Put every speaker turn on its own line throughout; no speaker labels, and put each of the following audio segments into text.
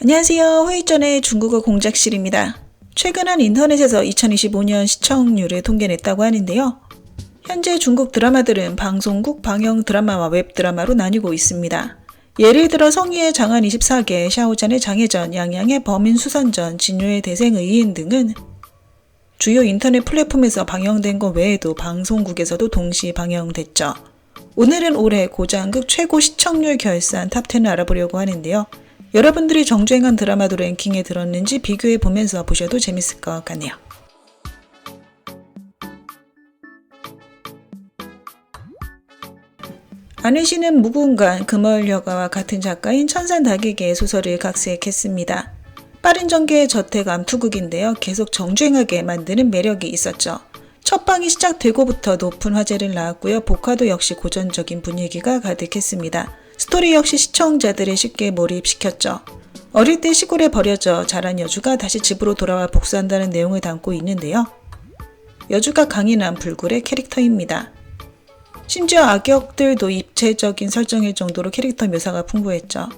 안녕하세요. 회의 전에 중국어 공작실입니다. 최근 한 인터넷에서 2025년 시청률을 통계냈다고 하는데요. 현재 중국 드라마들은 방송국, 방영 드라마와 웹 드라마로 나뉘고 있습니다. 예를 들어 성희의 장안 24개, 샤오잔의 장해전, 양양의 범인 수선전, 진요의 대생의인 등은 주요 인터넷 플랫폼에서 방영된 것 외에도 방송국에서도 동시 방영됐죠. 오늘은 올해 고장극 최고 시청률 결산 탑10을 알아보려고 하는데요. 여러분들이 정주행한 드라마도 랭킹에 들었는지 비교해 보면서 보셔도 재밌을 것 같네요. 안혜신은 무궁간 금월여가와 같은 작가인 천산다객의 소설을 각색했습니다. 빠른 전개의 저택 암투극인데요. 계속 정주행하게 만드는 매력이 있었죠. 첫 방이 시작되고부터 높은 화제를 낳았고요. 복화도 역시 고전적인 분위기가 가득했습니다. 스토리 역시 시청자들을 쉽게 몰입시켰죠. 어릴 때 시골에 버려져 자란 여주가 다시 집으로 돌아와 복수한다는 내용을 담고 있는데요. 여주가 강인한 불굴의 캐릭터입니다. 심지어 악역들도 입체적인 설정일 정도로 캐릭터 묘사가 풍부했죠.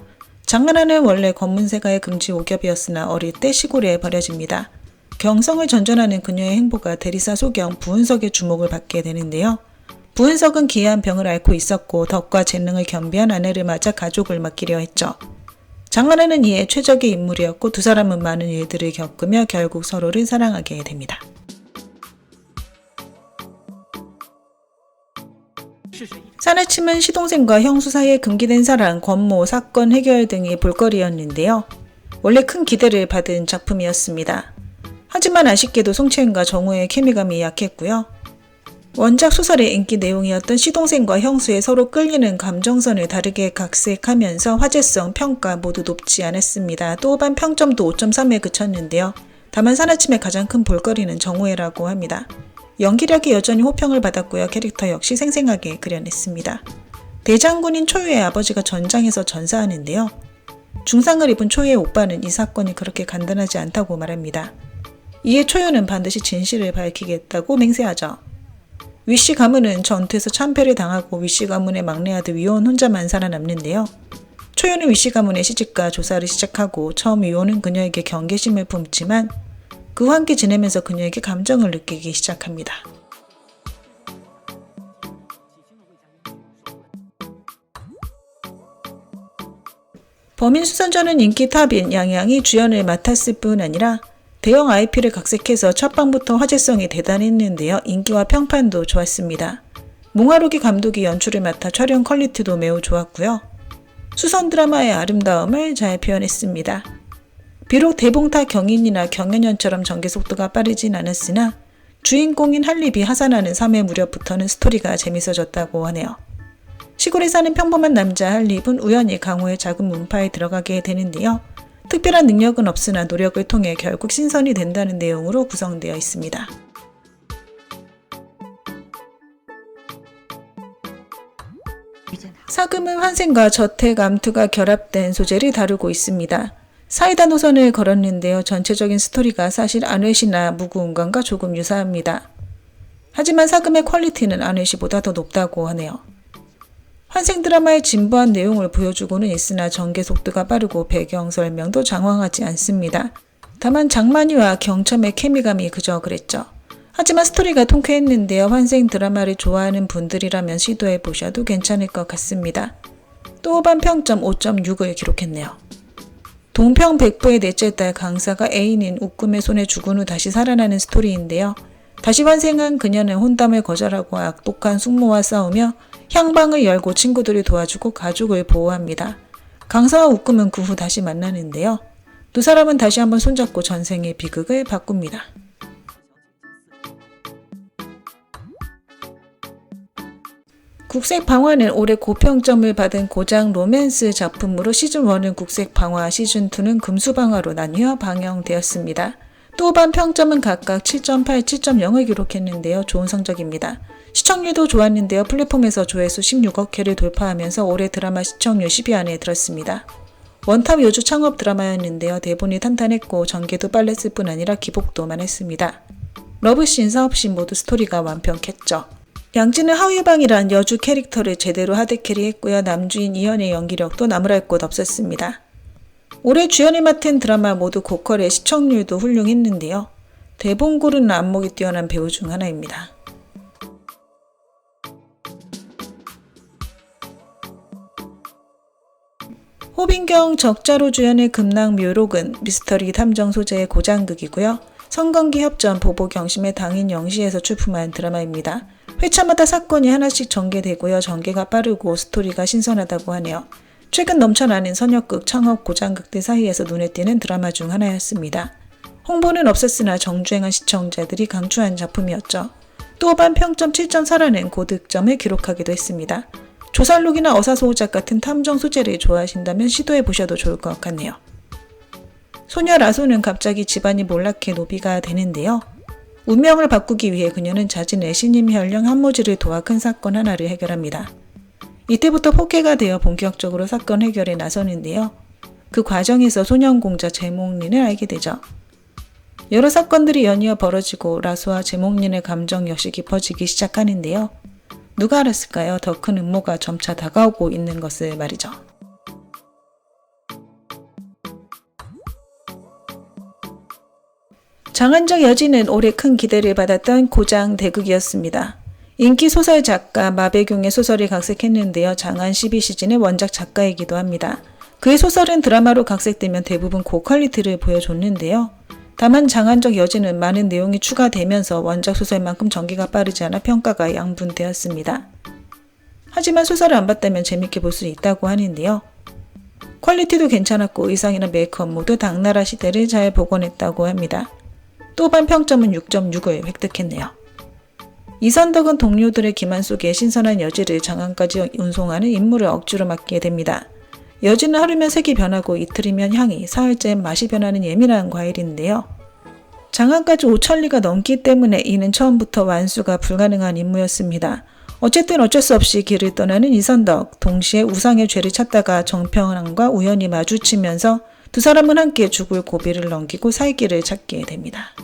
장안아는 원래 검문세가의 금지 오겹이었으나 어릴 때 시골에 버려집니다. 경성을 전전하는 그녀의 행보가 대리사 소경 부은석의 주목을 받게 되는데요. 부은석은 기이한 병을 앓고 있었고 덕과 재능을 겸비한 아내를 맞아 가족을 맡기려 했죠. 장안아는 이에 최적의 인물이었고 두 사람은 많은 일들을 겪으며 결국 서로를 사랑하게 됩니다. 사내침은 시동생과 형수 사이에 금기된 사랑, 권모, 사건 해결 등이 볼거리였는데요. 원래 큰 기대를 받은 작품이었습니다. 하지만 아쉽게도 송채은과 정우의 케미감이 약했고요. 원작 소설의 인기 내용이었던 시동생과 형수의 서로 끌리는 감정선을 다르게 각색하면서 화제성, 평가 모두 높지 않았습니다. 또반 평점도 5.3에 그쳤는데요. 다만 사내침의 가장 큰 볼거리는 정우회라고 합니다. 연기력이 여전히 호평을 받았고요. 캐릭터 역시 생생하게 그려냈습니다. 대장군인 초유의 아버지가 전장에서 전사하는데요. 중상을 입은 초유의 오빠는 이 사건이 그렇게 간단하지 않다고 말합니다. 이에 초유는 반드시 진실을 밝히겠다고 맹세하죠. 위씨 가문은 전투에서 참패를 당하고 위씨 가문의 막내 아들 위온 혼자만 살아남는데요. 초유는 위씨 가문의 시집과 조사를 시작하고 처음 위온은 그녀에게 경계심을 품지만 그와 함께 지내면서 그녀에게 감정을 느끼기 시작합니다. 범인 수선전은 인기 탑인 양양이 주연을 맡았을 뿐 아니라 대형 IP를 각색해서 첫 방부터 화제성이 대단했는데요. 인기와 평판도 좋았습니다. 몽하루기 감독이 연출을 맡아 촬영 퀄리티도 매우 좋았고요. 수선 드라마의 아름다움을 잘 표현했습니다. 비록 대봉타 경인이나 경연연처럼 전개 속도가 빠르진 않았으나 주인공인 한립이 하산하는 3회 무렵부터는 스토리가 재밌어졌다고 하네요. 시골에 사는 평범한 남자 한립은 우연히 강호의 작은 문파에 들어가게 되는데요. 특별한 능력은 없으나 노력을 통해 결국 신선이 된다는 내용으로 구성되어 있습니다. 사금은 환생과 저택 암투가 결합된 소재를 다루고 있습니다. 사이다 노선을 걸었는데요. 전체적인 스토리가 사실 안회시나 무구운관과 조금 유사합니다. 하지만 사금의 퀄리티는 안회시보다 더 높다고 하네요. 환생 드라마의 진부한 내용을 보여주고는 있으나 전개 속도가 빠르고 배경 설명도 장황하지 않습니다. 다만 장만희와 경첨의 케미감이 그저 그랬죠. 하지만 스토리가 통쾌했는데요. 환생 드라마를 좋아하는 분들이라면 시도해 보셔도 괜찮을 것 같습니다. 또반 평점 5.6을 기록했네요. 동평백부의 넷째 딸 강사가 애인인 우꿈의 손에 죽은 후 다시 살아나는 스토리인데요. 다시 환생한 그녀는 혼담을 거절하고 악독한 숙모와 싸우며 향방을 열고 친구들을 도와주고 가족을 보호합니다. 강사와 우꿈은 그 후 다시 만나는데요. 두 사람은 다시 한번 손잡고 전생의 비극을 바꿉니다. 국색방화는 올해 고평점을 받은 고장 로맨스 작품으로 시즌1은 국색방화, 시즌2는 금수방화로 나뉘어 방영되었습니다. 또반 평점은 각각 7.8, 7.0을 기록했는데요. 좋은 성적입니다. 시청률도 좋았는데요. 플랫폼에서 조회수 16억 회를 돌파하면서 올해 드라마 시청률 10위 안에 들었습니다. 원탑 여주 창업 드라마였는데요. 대본이 탄탄했고 전개도 빨랐을 뿐 아니라 기복도 많았습니다. 러브씬, 사업씬 모두 스토리가 완벽했죠. 양진은 하위방이란 여주 캐릭터를 제대로 하드캐리했고요. 남주인 이현의 연기력도 나무랄 것 없었습니다. 올해 주연을 맡은 드라마 모두 고퀄의 시청률도 훌륭했는데요. 대본 고르는 안목이 뛰어난 배우 중 하나입니다. 호빈경 적자로 주연의 금낭묘록은 미스터리 탐정 소재의 고장극이고요. 성건기 협전 보보경심의 당인 영시에서 출품한 드라마입니다. 회차마다 사건이 하나씩 전개되고요. 전개가 빠르고 스토리가 신선하다고 하네요. 최근 넘쳐나는 선역극, 창업, 고장극들 사이에서 눈에 띄는 드라마 중 하나였습니다. 홍보는 없었으나 정주행한 시청자들이 강추한 작품이었죠. 또반 평점 7.4라는 고득점을 기록하기도 했습니다. 조살록이나 어사소호작 같은 탐정 소재를 좋아하신다면 시도해보셔도 좋을 것 같네요. 소녀 라소는 갑자기 집안이 몰락해 노비가 되는데요. 운명을 바꾸기 위해 그녀는 자신의 신임혈령 한모지를 도와 큰 사건 하나를 해결합니다. 이때부터 포캐가 되어 본격적으로 사건 해결에 나서는데요. 그 과정에서 소년공자 제목린을 알게 되죠. 여러 사건들이 연이어 벌어지고 라소와 제목린의 감정 역시 깊어지기 시작하는데요. 누가 알았을까요? 더 큰 음모가 점차 다가오고 있는 것을 말이죠. 장안적 여진은 올해 큰 기대를 받았던 고장 대극이었습니다. 인기 소설 작가 마배경의 소설이 각색했는데요. 장안 12시즌의 원작 작가이기도 합니다. 그의 소설은 드라마로 각색되면 대부분 고퀄리티를 보여줬는데요. 다만 장안적 여진은 많은 내용이 추가되면서 원작 소설만큼 전개가 빠르지 않아 평가가 양분되었습니다. 하지만 소설을 안 봤다면 재밌게 볼 수 있다고 하는데요. 퀄리티도 괜찮았고 의상이나 메이크업 모두 당나라 시대를 잘 복원했다고 합니다. 또반 평점은 6.6을 획득했네요. 이선덕은 동료들의 기만 속에 신선한 여지를 장안까지 운송하는 임무를 억지로 맡게 됩니다. 여지는 하루면 색이 변하고 이틀이면 향이, 사흘째엔 맛이 변하는 예민한 과일인데요. 장안까지 5천리가 넘기 때문에 이는 처음부터 완수가 불가능한 임무였습니다. 어쨌든 어쩔 수 없이 길을 떠나는 이선덕, 동시에 우상의 죄를 찾다가 정평왕과 우연히 마주치면서 두 사람은 함께 죽을 고비를 넘기고 살 길을 찾게 됩니다.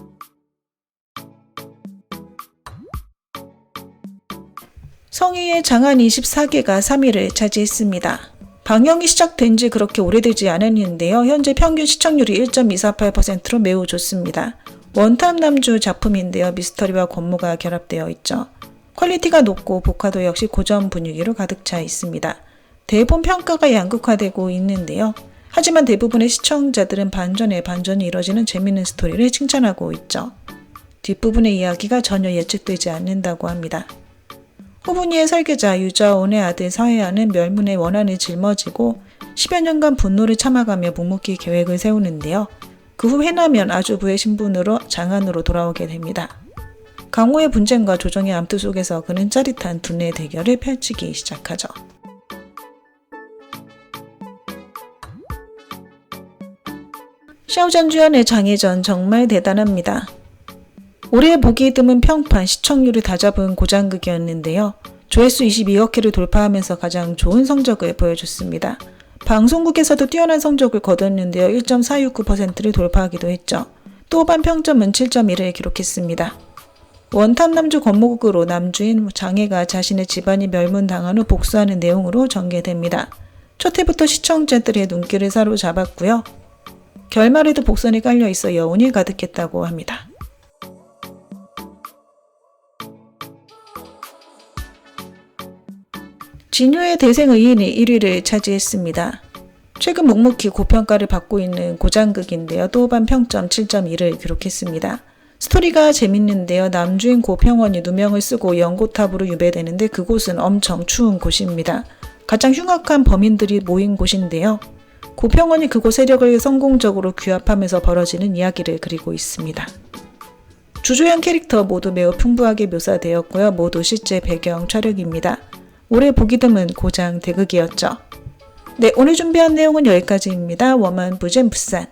성희의 장안 24개가 3위를 차지했습니다. 방영이 시작된 지 그렇게 오래되지 않았는데요. 현재 평균 시청률이 1.248%로 매우 좋습니다. 원탑 남주 작품인데요. 미스터리와 권모가 결합되어 있죠. 퀄리티가 높고 복화도 역시 고전 분위기로 가득 차 있습니다. 대본 평가가 양극화되고 있는데요. 하지만 대부분의 시청자들은 반전에 반전이 이뤄지는 재밌는 스토리를 칭찬하고 있죠. 뒷부분의 이야기가 전혀 예측되지 않는다고 합니다. 호분이의 설계자 유자온의 아들 사회아는 멸문의 원한을 짊어지고 10여 년간 분노를 참아가며 묵묵히 계획을 세우는데요. 그 후 해나면 아주부의 신분으로 장안으로 돌아오게 됩니다. 강호의 분쟁과 조정의 암투 속에서 그는 짜릿한 두뇌 대결을 펼치기 시작하죠. 샤오전 주연의 장혜전 정말 대단합니다. 올해 보기 드문 평판 시청률을 다잡은 고장극이었는데요. 조회수 22억 회를 돌파하면서 가장 좋은 성적을 보여줬습니다. 방송국에서도 뛰어난 성적을 거뒀는데요. 1.469%를 돌파하기도 했죠. 또반 평점은 7.1을 기록했습니다. 원탑 남주 권모극으로 남주인 장혜가 자신의 집안이 멸문당한 후 복수하는 내용으로 전개됩니다. 첫 회부터 시청자들의 눈길을 사로잡았고요. 결말에도 복선이 깔려 있어 여운이 가득했다고 합니다. 진효의 대생의인이 1위를 차지했습니다. 최근 묵묵히 고평가를 받고 있는 고장극인데요. 또반 평점 7.1을 기록했습니다. 스토리가 재밌는데요. 남주인 고평원이 누명을 쓰고 연고탑으로 유배되는데 그곳은 엄청 추운 곳입니다. 가장 흉악한 범인들이 모인 곳인데요. 고평원이 그곳 세력을 성공적으로 규합하면서 벌어지는 이야기를 그리고 있습니다. 주조연 캐릭터 모두 매우 풍부하게 묘사되었고요. 모두 실제 배경 촬영입니다. 올해 보기 드문 고장 대극이었죠. 네, 오늘 준비한 내용은 여기까지입니다. 워먼 부젠 부산